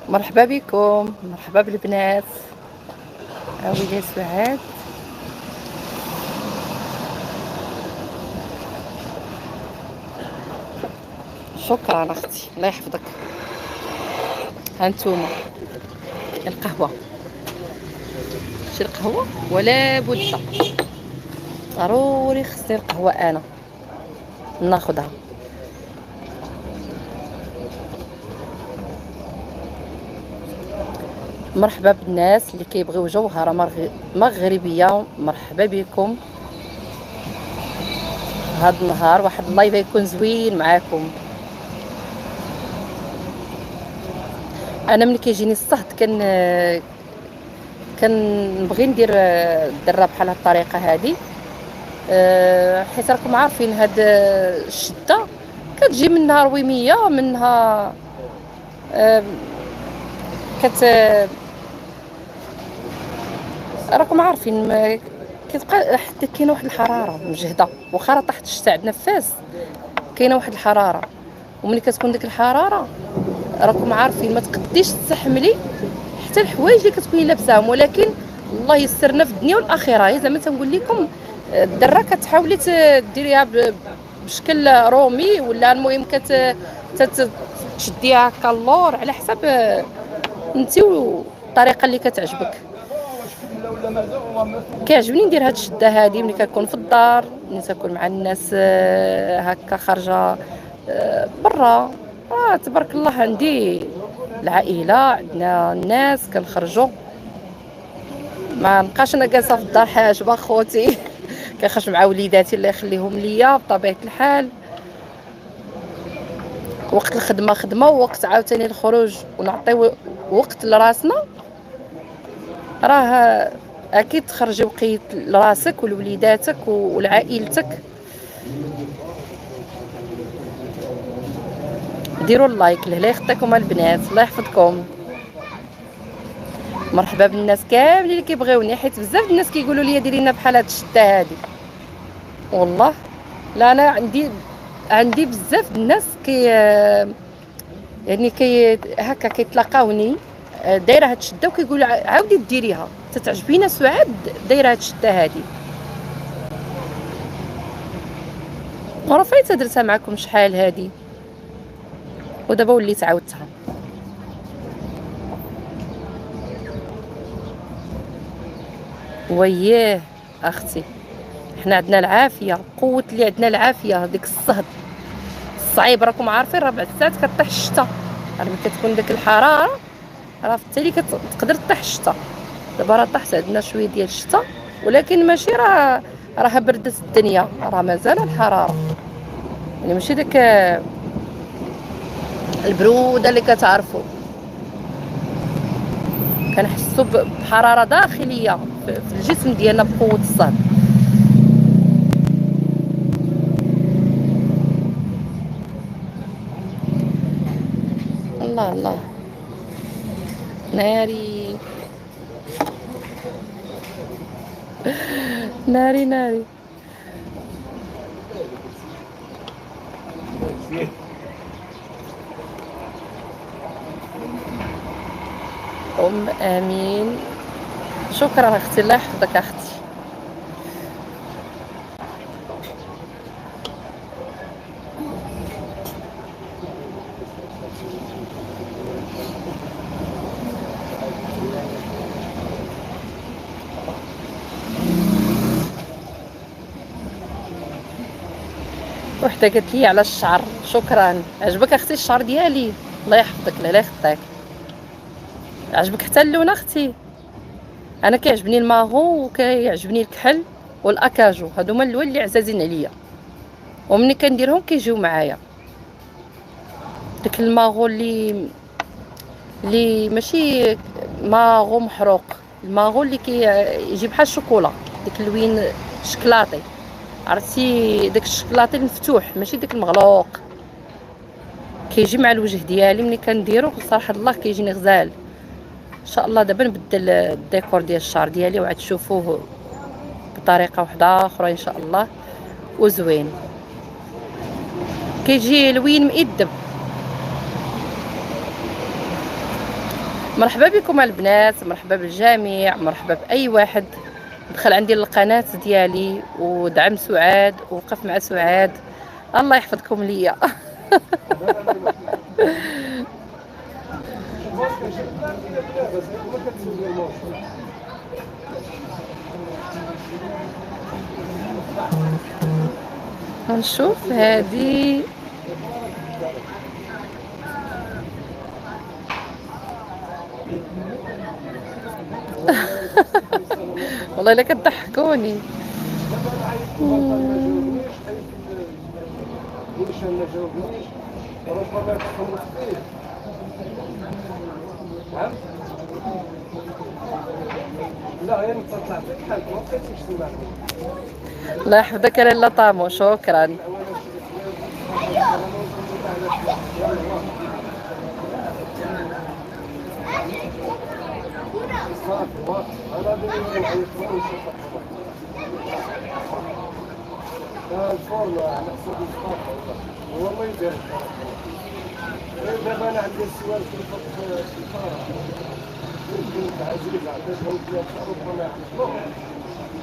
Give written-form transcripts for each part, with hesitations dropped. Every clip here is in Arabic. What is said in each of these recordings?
مرحبا بكم، مرحبا بالبنات. عاودي سعاد. شكرا اختي، الله يحفظك. هانتوما القهوه، شي القهوه ولا بد، ضروري خصني القهوه انا ناخذها. مرحبا بالناس اللي كيبغيو جوهره مغربيه، مرحبا بكم هاد النهار. واحد اللايف يكون زوين معاكم. انا ملي كيجيني الصهد كنبغي ندير الدره بحال هاد الطريقه هادي، حيت راكم عارفين هاد الشده كتجي منها رويميه، منها راكم عارفين كتبقى حتى كاينه واحد الحراره مجهده، واخا راه طاحت الشتا عندنا في فاس كاينه واحد الحراره، وملي كتكون ديك الحراره راكم عارفين ما تقديش تستحملي حتى الحوايج اللي كتكوني لابساهم. ولكن الله يسرنا في الدنيا والاخره. زعما تنقول لكم الدره كتحاولي ديريها بشكل رومي، ولا المهم تشديها هكا اللور على حساب انت والطريقه اللي كتعجبك. كيعجبني ندير هاد الشده هادي ملي كنكون في الدار، ملي كنكون مع الناس هكا خارجه برا. تبارك الله عندي العائله، عندنا الناس كنخرجوا، ما نبقاش انا جالسه في الدار حاجبه خوتي. كنخرج مع وليداتي الله يخليهم ليا بطبيعه الحال. وقت الخدمه خدمه، ووقت عاوتاني الخروج ونعطيو وقت لراسنا. راه اكيد تخرجي وقيت لراسك ولوليداتك ولعائلتك. ديروا اللايك لهلا يخطيكم البنات، الله يحفظكم. مرحبا بالناس كاملين اللي كيبغيوني، حيت بزاف الناس كيقولوا لي ديري لنا بحال هاد الشتا هادي. والله لا، انا عندي بزاف الناس يعني هكا كيتلاقاوني دايره هاد الشده وكيقولوا عاودي ديريها، تتعجبينا سعاد دايره هاد الشده هادي. وراه فايته درتها معكم شحال هادي، ودابا وليت عاودتها. وياه اختي، حنا عندنا العافيه، قوه اللي عندنا العافيه. ديك الصهد الصعيب راكم عارفين، 4 ساعات كطيح الشتا. ملي كتكون ديك الحراره راه في التالي كتقدر تطيح الشتا. دابا راه طاحت عندنا شويه ديال الشتا، ولكن ماشي راه بردت الدنيا، راه مازال الحراره، يعني ماشي داك البروده اللي كتعرفوا. كنحسوا بحراره داخليه في الجسم ديالنا بقوه الصهد. الله الله، ناري ناري ناري. امين، شكرا اختي، الله يحفظك اختي. وحده قالت لي على الشعر، شكرا. عجبك اختي الشعر ديالي؟ الله يحفظك، لا يخطيك. عجبك حتى اللون اختي؟ انا كيعجبني الماغو وكيعجبني الكحل، والاكاجو، هادو هما اللوين اللي عزازين عليا، ومني كنديرهم كيجيو معايا. داك الماغو اللي ماشي ماغو محروق، الماغو اللي كيجي بحال الشوكولا، داك اللوين شكلاطي، عرفتي داك الشكلاطي المفتوح ماشي داك المغلوق، كيجي مع الوجه ديالي. ملي كنديرو صراحه الله كيجيني غزال. ان شاء الله دابا نبدل الديكور ديال الشعر ديالي وعاد تشوفوه بطريقه واحده اخرى ان شاء الله، وزوين كيجي لوين مئدب. مرحبا بكم البنات، مرحبا بالجميع، مرحبا باي واحد دخل عندي القناه ديالي ودعم سعاد ووقف مع سعاد. الله يحفظكم ليا. هنشوف هذه. والله الا كتضحكوني. الله يحفظك لاله طامو، شكرا. الفرن على حسب الصفاقة والله يدير. دابا انا عندي السؤال في الفطار يمكن تعزيز عطيتهم 3 شهور ربما يحصلوا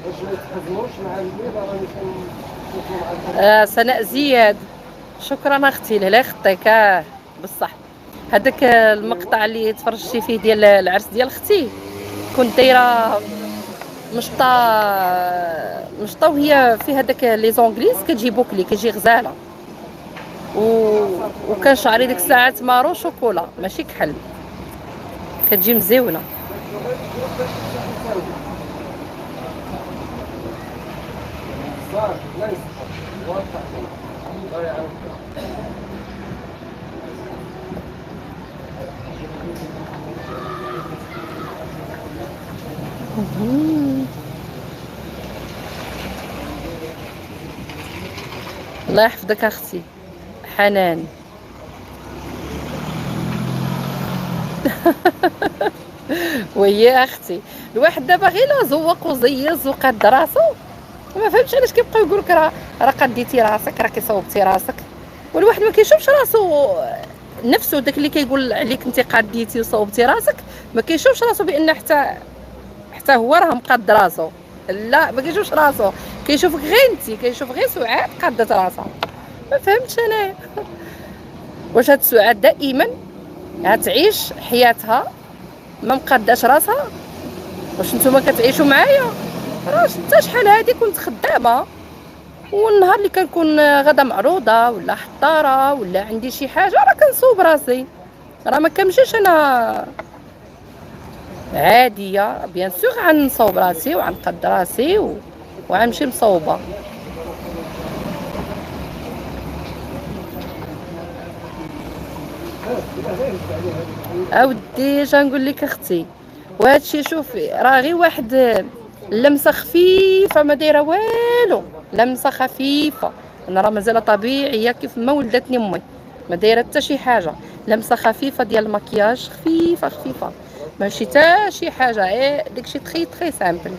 باش ما يتحزنوش مع المريض. راني كنشوفوا مع سناء زياد، شكرا اختي لله خطيك. بصح هذاك المقطع اللي تفرجتي فيه ديال العرس ديال اختي كنت دايره مشطه وهي في هذاك لي زونغليز كتجي بوكلي، كتجي غزاله، وكان شعري ديك الساعات مارو شوكولا ماشي كحل، كتجي مزيونه. الله يحفظك اختي حنان. وهي اختي الواحد دابا غير لا زوق وزيز وقاد راسو، ما فهمتش علاش كيبقاو يقولوا لك راه قديتي راسك، راه كيصوبتي راسك، والواحد ما كيشوفش راسو نفسه. داك اللي كيقول عليك انت قديتي وصوبتي راسك ما كيشوفش راسو بان حتى هو راه مقاد راسو. لا ما كيشوفش راسو، كيشوفك غير انت، كيشوف غير سعاد قادت راسها. ما فهمتش انا واش هاد سعاد دائما هتعيش حياتها ما مقاداش راسها؟ واش نتوما كتعيشوا معايا؟ راه حتى شحال هادي كنت خدامه، والنهار اللي كنكون غدا معروضه ولا حطاره ولا عندي شي حاجه راه كنصوب راسي، راه ما كنمشيش انا عاديه. بيان سور غنصوب راسي وغنقد راسي وغنمشي مصوبه. اودي اش نقول لك اختي، وهادشي شوفي راه غير واحد لمسه خفيفه ما دايره والو، لمسه خفيفه. انا راه مازال طبيعيه كيف ما ولدتني امي، ما دايره حتى شي حاجه، لمسه خفيفه ديال المكياج، خفيفه خفيفه ماشي حتى شي حاجه، داكشي تخي سامبل.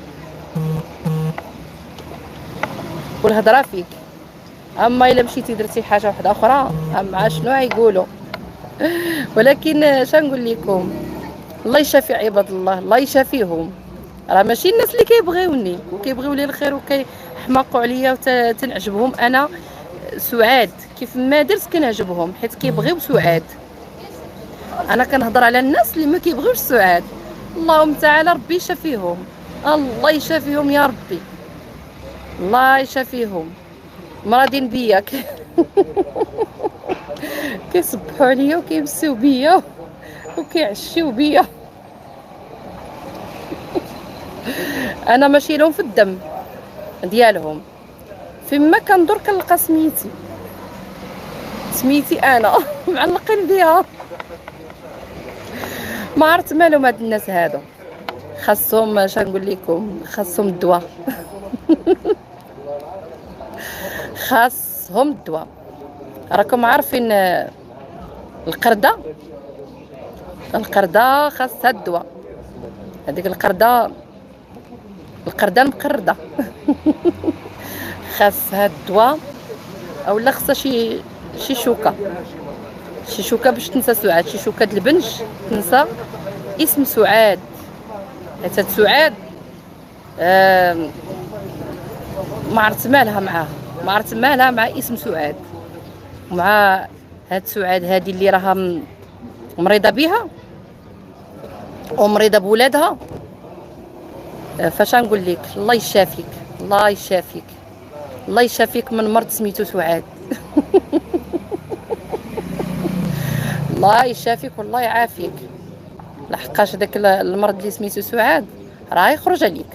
والهضره فيك، اما الا مشيتي درتي حاجه واحده اخرى اما شنو غايقولوا. ولكن شنقول لكم، الله يشافي عباد الله، الله يشافيهم. راه ماشي الناس اللي كيبغيوني وكيبغيو لي الخير وكيحماقوا عليا وتنعجبهم انا سعاد كيف ما درت كنعجبهم، حيت كيبغيو سعاد. انا كنهضر على الناس اللي ما كيبغيوش سعاد. اللهم تعالى ربي يشافيهم، الله يشافيهم يا ربي، الله يشافيهم. مرادين بيا كيصبحوا عليا وكيمسيو بيا وكيعشيو بيا. انا ماشي لهم في الدم، ديالهم. فيما كندور كنلقى سميتي انا معلقين بها. ما عرفت مالهم هاد الناس هادو، خاصهم اش نقول لكم، خاصهم الدواء. خاصهم الدواء. راكم عارفين القردة خاصها الدواء. هذيك القردة مقردة. خاصها الدواء، اولا خاصها شي شوكه باش تنسى سعاد، شي شوكه د البنج تنسى اسم سعاد. حيت هاد سعاد ما عرفت مالها مع اسم سعاد، مع هاد سعاد هادي اللي راها مريضه بها ومريضه بولادها. فاش نقول لك، الله يشافيك من مرض سميتو سعاد. الله يشافيك والله يعافيك، لحقاش داك المرض اللي سميتو سعاد راه يخرج عليك.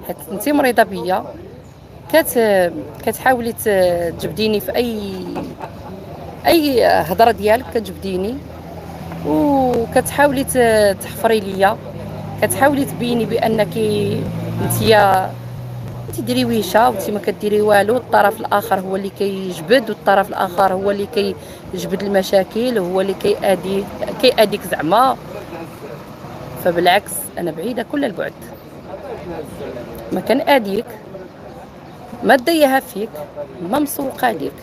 حيت انت مريضه بيا، كتحاولي تجبديني في اي هضره ديالك، كتجبديني وكتحاولي تحفري ليا، كتحاولي تبيني بانك انت درويشه وانت ما كديري والو. الطرف الاخر هو اللي كيجبد، والطرف الاخر هو اللي كيجبد المشاكل، وهو اللي كيأديك زعما. فبالعكس انا بعيده كل البعد، ما كنأديك، ما دايها فيك، ما مسوقه ليك.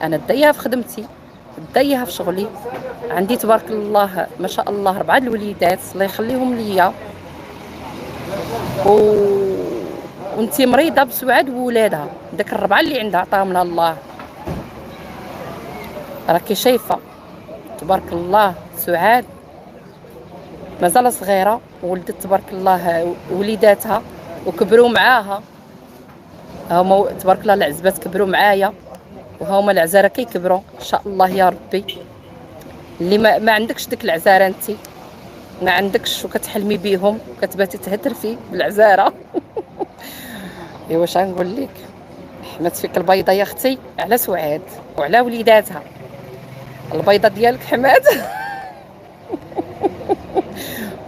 انا دايها في خدمتي، دايها في شغلي. عندي تبارك الله ما شاء الله 4 الوليدات الله يخليهم ليا، وانتي مريضه بسعاد وولادها، داك 4 اللي عندها عطاهم لها الله. راكي شايفه تبارك الله سعاد مازال صغيره، ولدت تبارك الله وليداتها وكبروا معاها. هما تبارك الله العزبات كبروا معايا، وهما العزاره كيكبروا ان شاء الله يا ربي. اللي ما عندكش ديك العزاره، انت ما عندكش وكتحلمي بيهم وكتباتي تهترفي بالعزاره. ايوا واش غنقول لك، حمات فيك البيضه يا اختي على سعاد وعلى وليداتها. البيضه ديالك حمات.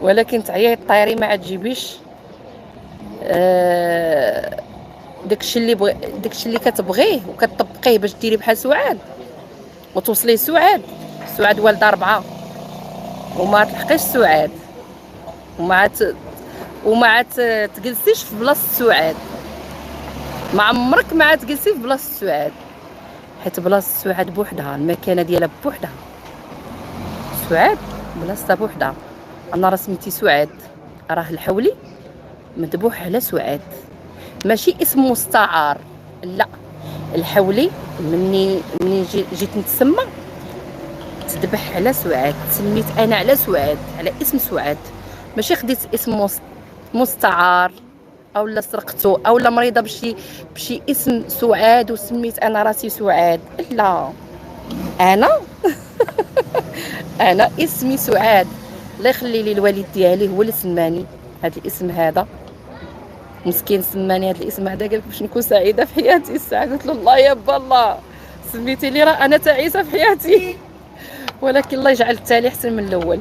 ولكن تعيي طيري ما تجيبيش داكشي اللي كتبغيه وكتطبقيه باش ديري بحال سعاد وتوصلي سعاد والده 4 وما تلحقيش سعاد، وما تجلسيش في بلاصه سعاد. ما عمرك ما تجلسي في بلاصه سعاد، حيت بلاصه سعاد بوحدها، المكانه ديالها بوحدها. سعاد بلاصتها بوحدها. انا راه سميتي سعاد، راه الحولي مذبوح على سعاد، ماشي اسم مستعار، لا. الحولي مني جيت نتسمى تذبح على سعاد، تسميت انا على سعاد، على اسم سعاد، ماشي خديت اسم مستعار اولا سرقته اولا مريضه بشي اسم سعاد وسميت انا راسي سعاد. لا، انا اسمي سعاد. الله يخلي لي الوالد ديالي هو اللي سماني هذا الاسم هذا، مسكين سماني هذا الاسم هذا، قالك باش نكون سعيده في حياتي. السعاده قلت له الله يا با الله سميتي لي، راه انا تعيسه في حياتي. ولكن الله يجعل التالي احسن من الاول.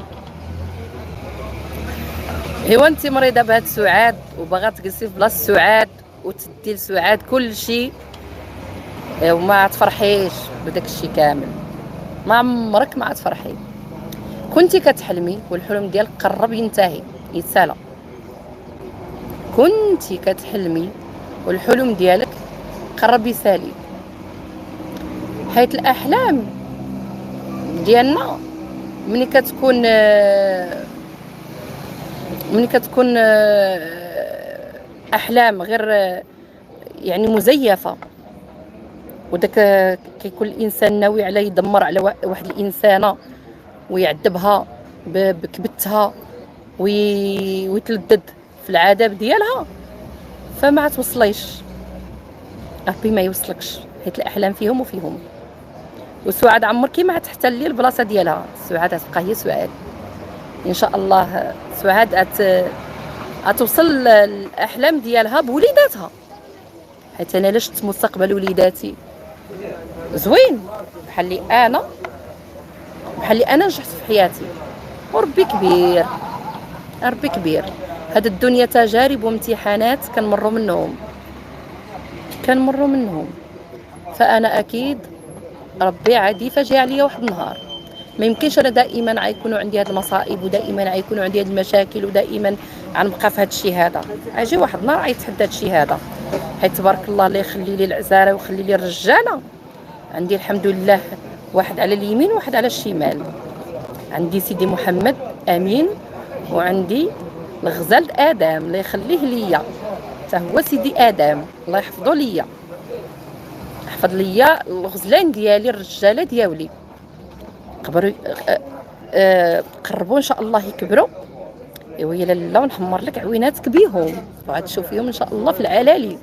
ايوا انت مريضه بهاد سعاد وباغا تجلسي في بلاصه سعاد وتدي لسعاد كل شيء وما تفرحيش بداك الشيء كامل، ما عمرك ما تفرحي. كنتي كتحلمي والحلم ديالك قرب ينتهي يتسالى، كنتي كتحلمي والحلم ديالك قرب يسالي. حيت الاحلام ديالنا ملي كتكون احلام غير يعني مزيفه، وداك كيكون الانسان ناوي على يدمر على واحد الانسانه ويعذبها بكبتها ويتلدد في العذاب ديالها، فما توصليش. ربي ما يوصلكش، حيت الاحلام فيهم وفيهم. وسعاد عمرك ما تحتلي البلاصه ديالها، سعاد غتبقى هي سعاد ان شاء الله. سعاد غتوصل الاحلام ديالها بوليداتها، حيت انا لا شفت مستقبل وليداتي زوين بحال اللي انا نجحت في حياتي. وربي كبير، ربي كبير. هاد الدنيا تجارب وامتحانات كنمروا منهم. فانا اكيد ربي عادي يفاجئ عليا واحد النهار. ما يمكنش انا دائما غيكونوا عندي هاد المصائب، ودائما غيكونوا عندي هاد المشاكل، ودائما غنبقى في هاد الشيء هذا. غيجي واحد النهار غيتحدى هاد الشيء هذا. حيت تبارك الله اللي يخلي لي العزاره ويخلي لي الرجاله. عندي الحمد لله واحد على اليمين وواحد على الشمال. عندي سيدي محمد امين، وعندي الغزال ادم الله يخليه ليا، حتى هو سيدي ادم الله يحفظه ليا، يحفظ ليا الغزلان ديالي الرجاله ديالي. قبروا قربوا ان شاء الله يكبروا. ايوا يا لاله ونحمر لك عويناتك بيهم، وعاد تشوفيهم ان شاء الله في العلالي،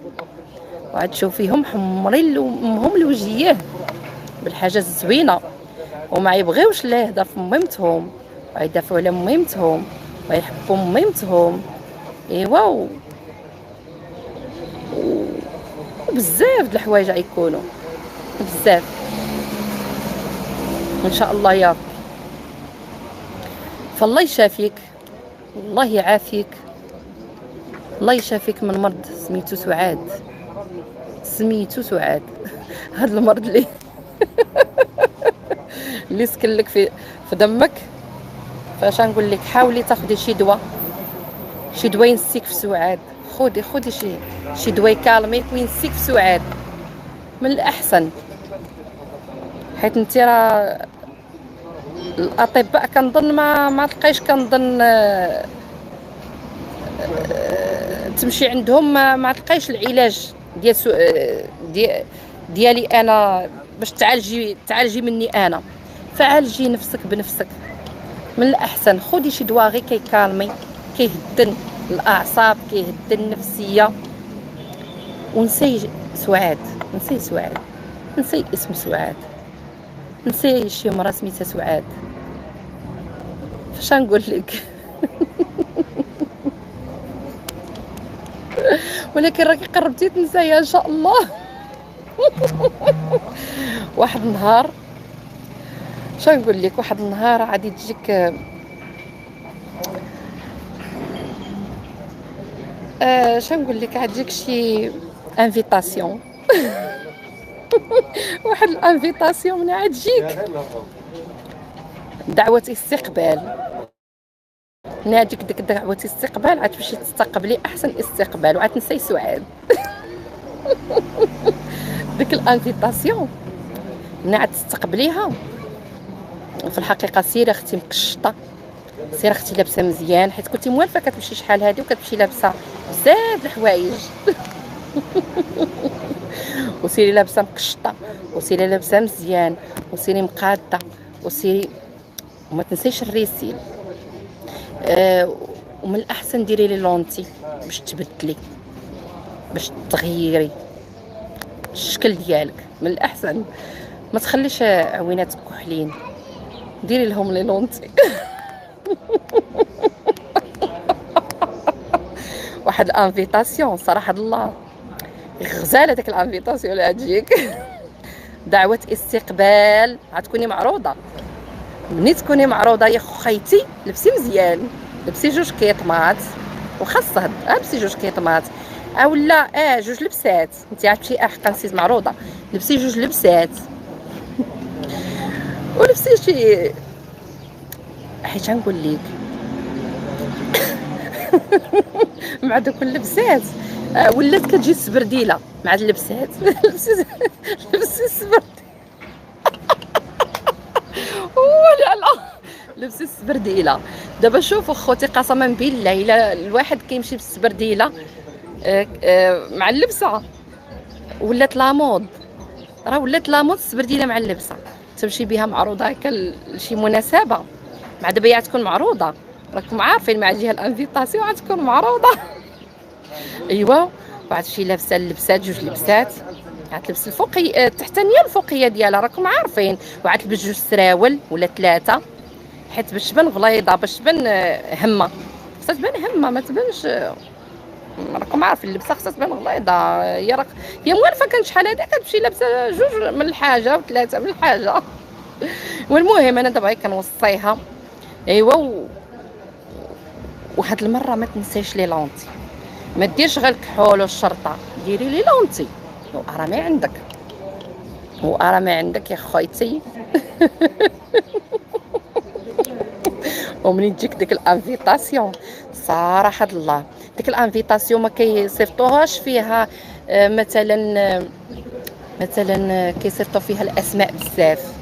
وعاد تشوفيهم حمرين لامهم الوجيه بالحاجه الزوينه، وما يبغيوش لا يهضر في ميمتهم، ويدافعوا على ميمتهم ويحبوا ميمتهم. ايوا وبزاف د الحوايج غيكونوا بزاف ان شاء الله يا رب. فالله يشافيك، الله يعافيك، الله يشافيك من مرض سميتو سعاد. هذا المرض اللي سكن لك في دمك. فاش نقول لك حاولي تاخدي شي دواء ينسيك في سعاد. خدي شي دواء يكالميك وينسيك في سعاد من الاحسن. حيت انت راه الاطباء كنظن ما تلقايش، كنظن تمشي عندهم ما تلقايش العلاج ديالي انا باش تعالجي مني انا. فعالجي نفسك بنفسك من الاحسن. خدي شي دواء غير كيكالمي، كيهدن الاعصاب، كيهدن النفسيه. ونسي سعاد، نسي اسم سعاد، نسي شي مرة سميتها سعاد. فاش نقول لك ولكن راكي قربتي تنسايها ان شاء الله. واحد النهار نقول لك، واحد النهار غادي تجيك نقول لك غادي تجيك شي انفيتاسيون. واحد الانفيتاسيون من عاد تجيك دعوة استقبال. ناديك ديك دعوة استقبال عاد تمشي تستقبلي احسن استقبال، وعاد تنسي سعاد. ديك الانفيتاسيون من عاد تستقبليها في الحقيقه سيري اختي مقشطه، سيري اختي لابسه مزيان، حيت كنتي موالفه كتمشي شحال هادي وكتمشي لابسه بزاف د الحوايج. وسيري لابسه مقشطه، وسيري لابسه مزيان، وسيري مقاده، وسيري وما تنسيش الريسيل. ومن الاحسن ديري لي لونتي باش تبدلي، باش تغيري الشكل ديالك. من الاحسن ما تخليش عويناتك كحلين، ديري لهم لي لونتي. واحد الانفيتاسيون صراحه الله غزاله داك الانفيتاسيون اللي غتجيك. دعوه استقبال غتكوني معروضه. ملي تكوني معروضه يا خيتي لبسي مزيان، لبسي جوج كيطماط وخاصه لبسي جوج كيطماط اولا جوج لبسات. انت عرفتي حقا نسيت معروضه، لبسي جوج لبسات. ولبسي شي، حيت غنقول لك مع دوك اللبسات ولات كتجي السبرديله مع اللبسات. لبسي السبرديله. لا لبسي السبرديله. دابا شوفوا خوتي قسما بالله الا الواحد كيمشي بالسبرديله مع اللبسه ولات لامود، راه ولات لامود السبرديله مع اللبسه. تمشي بها معروضه هكا لشي مناسبه، مع دابا تكون معروضه، راكم عارفين مع جهه الانفيتاسيون غتكون معروضه. ايوا وغتمشي لابسه اللبسات جوج لبسات، غتلبس الفوقيه التحتانيه الفوقيه ديالها راكم عارفين، وغتلبس جوج سراول ولا ثلاثه، حيت باش تبان غليظه، باش تبان همه. خصها تبان همه ما تبانش راكم عارفين اللبسه خصها تبان غليظه، هي موالفه كانت شحال هذا كتمشي لابسه جوج من الحاجه وثلاثه من الحاجه. والمهم انا دابا كنوصيها ايوا وهاد المره ما تنساش لي لونتي، ما ديرش غير الكحول والشرطه، ديري لي لونتي وارامي عندك وارامي عندك يا خويتي. ومنين تجيك ديك الانفيتاسيون صراحه الله، ديك الانفيتاسيون ما كيصيفطوهاش فيها مثلا كيصيفطوا فيها الاسماء بزاف،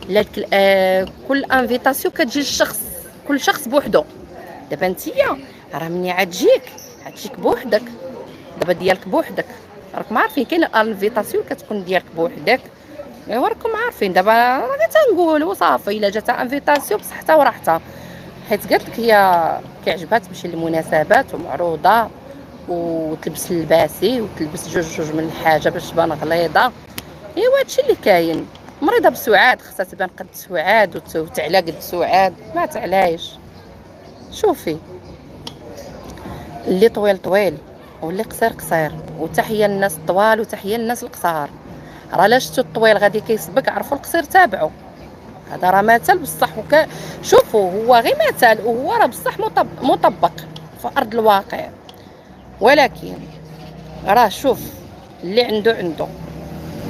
لا كل انفيتاسيون كتجي للشخص، كل شخص بوحدو. دابا نتيا راه مني عتجيك بوحدك، دابا ديالك بوحدك، راكم عارفين كاين الانفيتاسيون كتكون ديالك بوحدك. ايوا راكم عارفين دابا راه تنقولوا صافي الا جات انفيتاسيون بصحتها وراحتها، حيت قالت لك هي كيعجبها تمشي للمناسبات ومعروضه وتلبس اللباسي وتلبس جوج من الحاجه باش تبان غليظه. ايوا هادشي اللي كاين. مريضه بسعاد خصها تبان قد سعاد وتعلى قد سعاد، ما تعلايش. شوفي اللي طويل طويل واللي قصير قصير، وتحيه للناس الطوال وتحيه للناس القصار. راه لا شفتو الطويل غادي كيسبق، عرفوا القصير تابعوا. هذا راه مثل بصح شوفوا هو غير مثل وهو راه بصح مطبق في ارض الواقع. ولكن راه شوف اللي عنده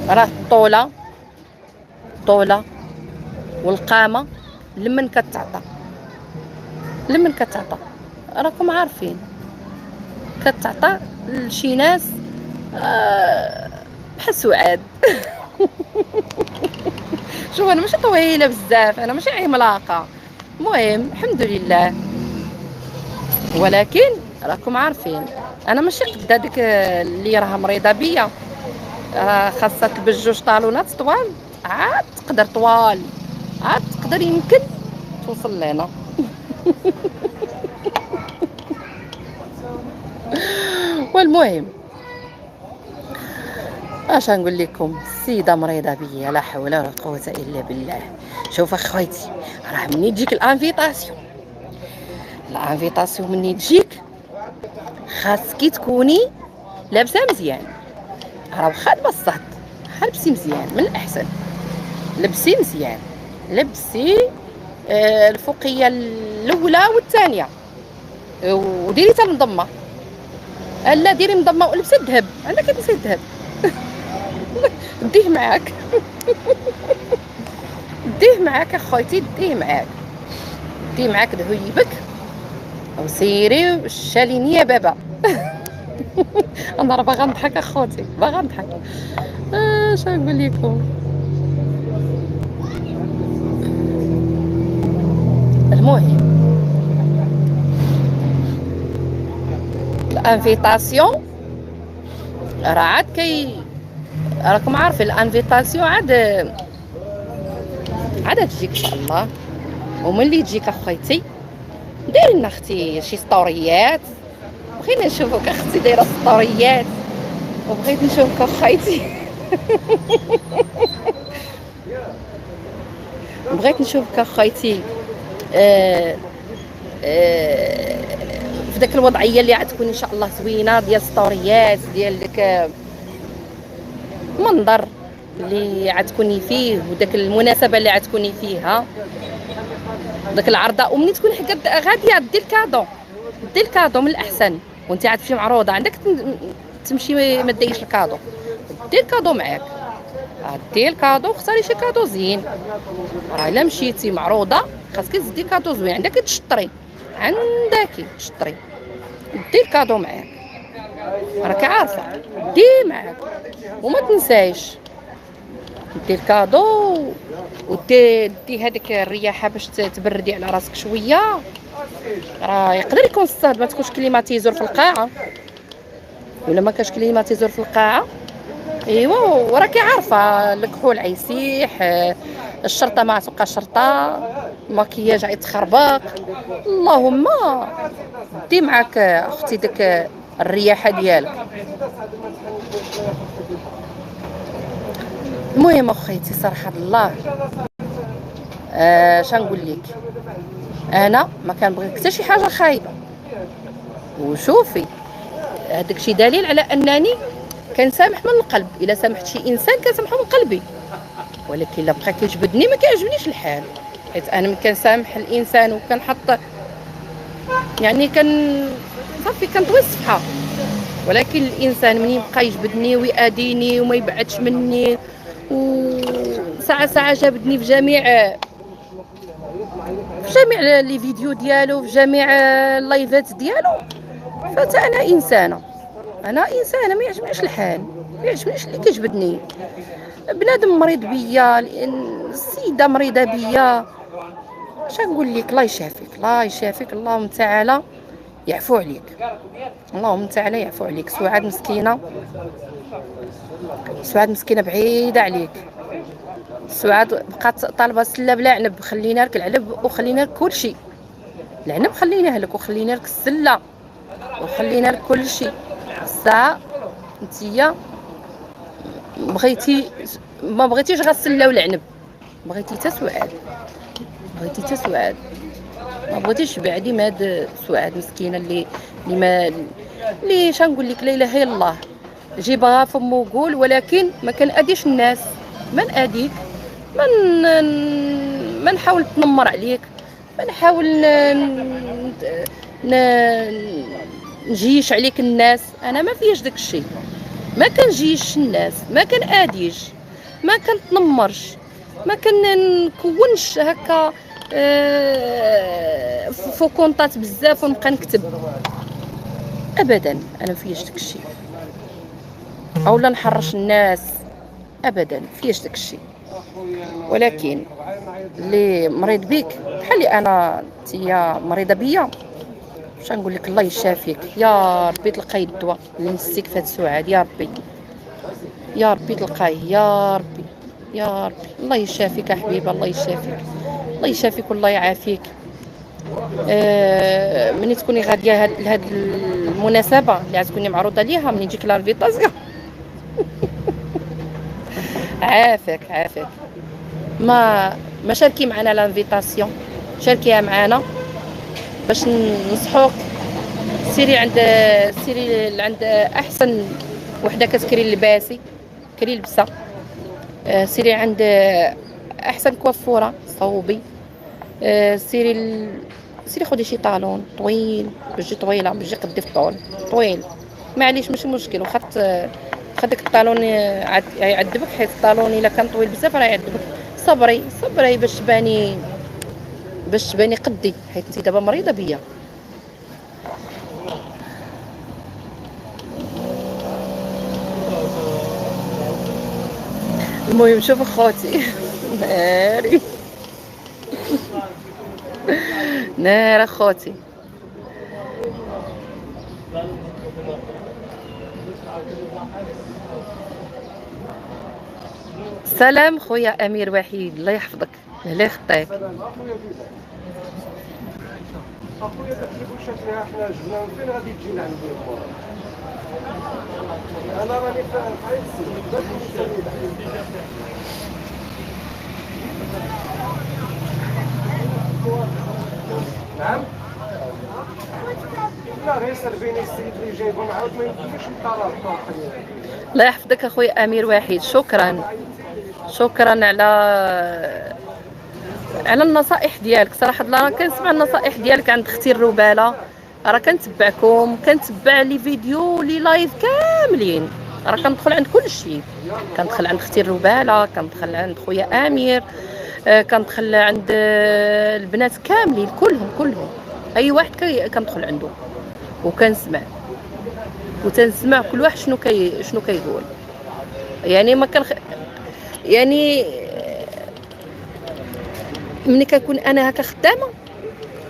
راه الطوله والقامه لمن كتعطى راكم عارفين كتعطى لشي ناس بحال سعاد. شوف انا ماشي طويله بزاف، انا ماشي عملاقه، المهم الحمد لله. ولكن راكم عارفين انا ماشي قد هذيك اللي راها مريضه بيا، خاصها تلبس جوج طالونات طوال، عاد تقدر طوال، عاد تقدر يمكن توصل لنا. والمهم اش نقول لكم، السيده مريضه بيا لا حول ولا قوه الا بالله. شوف اخويتي راه مني تجيك الانفيتاسيون مني تجيك خاصك تكوني لابسه مزيان. راه واخا تبسط لبسي مزيان من الاحسن، لبسي مزيان، لبسي الفوقيه الاولى والثانيه وديري حتى المضمه، لا ديري مضمه ولبسي الذهب، عندك كتلبسي الذهب. ديه معاك. ديه معاك اخويتي، ديه معاك ذهيبك وسيري شاليني يا بابا. انا راه باغا نضحك اخوتي، باغا نضحك. اش نقول لكم، المهم الانفيتاسيون راه عاد راكم عارفين الانفيتاسيون عاد تجيك ان شاء الله. وملي تجيك اخويتي ديري لنا اختي شي ستوريات، بغينا نشوفوك اختي دايره ستوريات، وبغيت نشوفك اخويتي. بغيت نشوفك اخويتي في داك الوضعيه اللي غتكون ان شاء الله زوينه ديال ستوريات، ديال داك المنظر اللي غتكوني فيه وداك المناسبه اللي غتكوني فيها، داك العرضه. ومنين تكوني غاديه دير الكادو من الاحسن، وانت غتمشي معروضه عندك تمشي ما ديريش الكادو، دير كادو معاك، دير الكادو، اختاري شي كادو زين. راه الا مشيتي معروضه خاصك تزدي كادو زوين، عندك تشطري دير كادو معاك، راكي عارفه دي معاك. وما تنسايش دير كادو ودي هذيك الرياحه باش تبردي على راسك شويه. راه يقدر يكون الصهد ما تكونش كليماتيزور في القاعه، ولا ما كاش كليماتيزور في القاعه. ايوا وراكي عارفه الكحول عيسيح، الشرطه ما تبقى شرطه، المكياج غيتخربق. اللهم دي معاك اختي ديك الرياحه ديالك. المهم اخيتي صراحه الله شنقول لك، انا ما كنبغي حتى شي حاجه خايبه. وشوفي هذاك شي دليل على انني كنسامح من القلب. الا سامحت شي انسان كنسامحو من قلبي، ولكن الا بقى كيجبدني ما كيعجبنيش الحال، حيت انا ملي كنسامح الانسان وكنحط يعني صافي كنطوي الصفحه. ولكن الانسان ملي يبقى يجبدني ويأذيني وما يبعدش مني، وساعه جابدني في جميع لي فيديو ديالو، في جميع اللايفات ديالو، فتا انا انسانه ما يعجبنيش الحال، ما يعجبنيش اللي كيجبدني. بنادم مريض بيا، السيده مريضه بيا، اش نقول لك؟ الله يشافيك، اللهم تعالى يعفو عليك، اللهم تعالى يعفو عليك. سعاد مسكينه بعيده عليك. سعاد بقات طالبه السله بلا عنب، خلينا لك العنب وخلينا لك كلشي. العنب خليناه لك وخلينا لك السله وخلينا لك كلشي. الساعه نتيا ما بغيتيش غير السله والعنب، بغيتي حتى سعاد، ما بغيتيش بعدي ما هاد سعاد مسكينه اللي شنقول لك، لا اله الا الله، جيبها فمو وقول. ولكن ما كنأذيش الناس، ما نأذيك، ما نحاول نتنمر عليك، ما نحاول نجيش عليك الناس. انا ما فياش داك الشيء، ما كنجيش الناس، ما كنأذيش، ما كنتنمرش، ما كنكونش هكا فوكونطات بزاف ونبقى نكتب ابدا. انا فياش داك الشيء، اولا نحرش الناس ابدا، فياش داك الشيء. ولكن اللي مريض بيك بحالي انا، انتيا مريضه بيا، واش نقول لك؟ الله يشافيك يا ربي، تلقاي الدواء اللي نسيك في هاد سعاد، يا ربي تلقايه، يا ربي الله يشافيك يا حبيبه، الله يشافيك والله يعافيك. مني تكوني غاديه لهاد المناسبه اللي غتكوني معروضه ليها، مني تجيك لانفيتاسيون عافاك ما شاركي معنا لانفيتاسيون، شاركيها معنا باش ننصحوك. سيري عند احسن وحده كتكري اللباسي، كري لبسه. سيري عند احسن كوافوره صوبي. سيري خدي شي طالون طويل باش تجي طويله، باش تجي قدي في الطول طويل، معليش ماشي مشكل. وخدت داك الطالون يعذبك، حيت الطالون الا كان طويل بزاف راه يعذبك. صبري باش تباني قدي، حيت انت دابا مريضه بيا. المهم شوف اخوتي نار اخوتي، سلام خويا امير وحيد، الله يحفظك، الله يخطيك. اخويا داك اللي قلت لها حنا جبنا فين غادي تجينا عندي المرة؟ انا راني فاهم نعم. لا غير سربيني السيد اللي جايبهم عاود ما يمكنش نطلع. الله يحفظك اخويا امير وحيد، شكرا على النصائح ديالك. صراحه راه كنسمع النصائح ديالك عند اختي الرباله، راه كنتبعكم، كنتبع لي فيديو لي لايف كاملين، راه كندخل عند كل شيء، كندخل عند اختي الرباله، كندخل عند خويا امير، كندخل عند البنات كاملين كلهم اي واحد كندخل عنده وتنسمع كل واحد شنو كيقول. يعني ما كان يعني ملي كنكون انا هكا خدامه،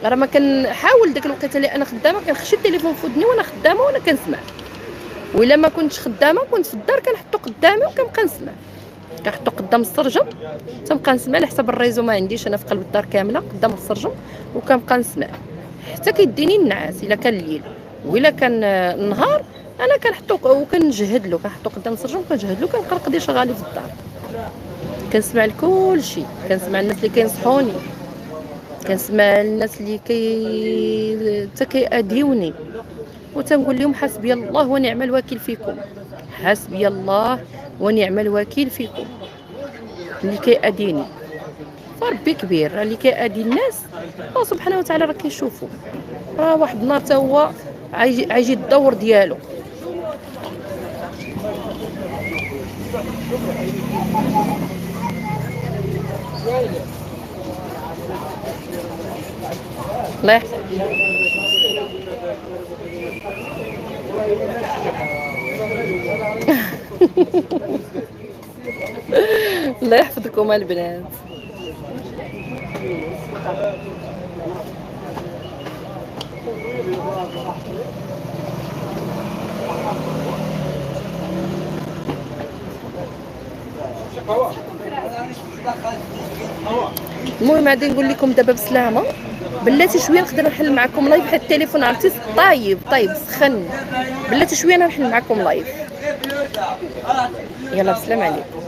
راه ما كنحاول داك الوقت اللي انا خدامه كنخشي التليفون في ودني وانا خدامه وانا كنسمع. وإلا ما كنتش خدامه كنت في الدار كنحطو قدامي وكنبقى نسمع، كنحطو قدام السرجم تنبقى نسمع على حسب الريزو ما عنديش انا في قلب الدار كامله قدام السرجم، وكنبقى نسمع حتى كيديني النعاس. الا كان الليل وإلا كان النهار انا كنحطو وكنجهد له، كنحطو قدام السرجم وكنجهد له، كنقرا قضيه شغالي في الدار، كنسمع لكل شيء، كنسمع الناس اللي كينصحوني، كنسمع الناس اللي حتى كيأذيوني، وتنقول لهم حسبي الله ونعم الوكيل فيكم، حسبي الله ونعم الوكيل فيكم اللي كيأذيني. فربي كبير، راه اللي كيأذي الناس الله سبحانه وتعالى راه كيشوفو، راه واحد النهار حتى هو غيجي الدور ديالو. الله يحفظك. الله يحفظكم البنات. المهم غادي نقول لكم دابا بسلامه، بلاتي شويه نقدر نحل معكم لايف حيت التليفون عرفتي طيب سخن، بلاتي شويه انا نحل معكم لايف. يلا بسلام عليكم.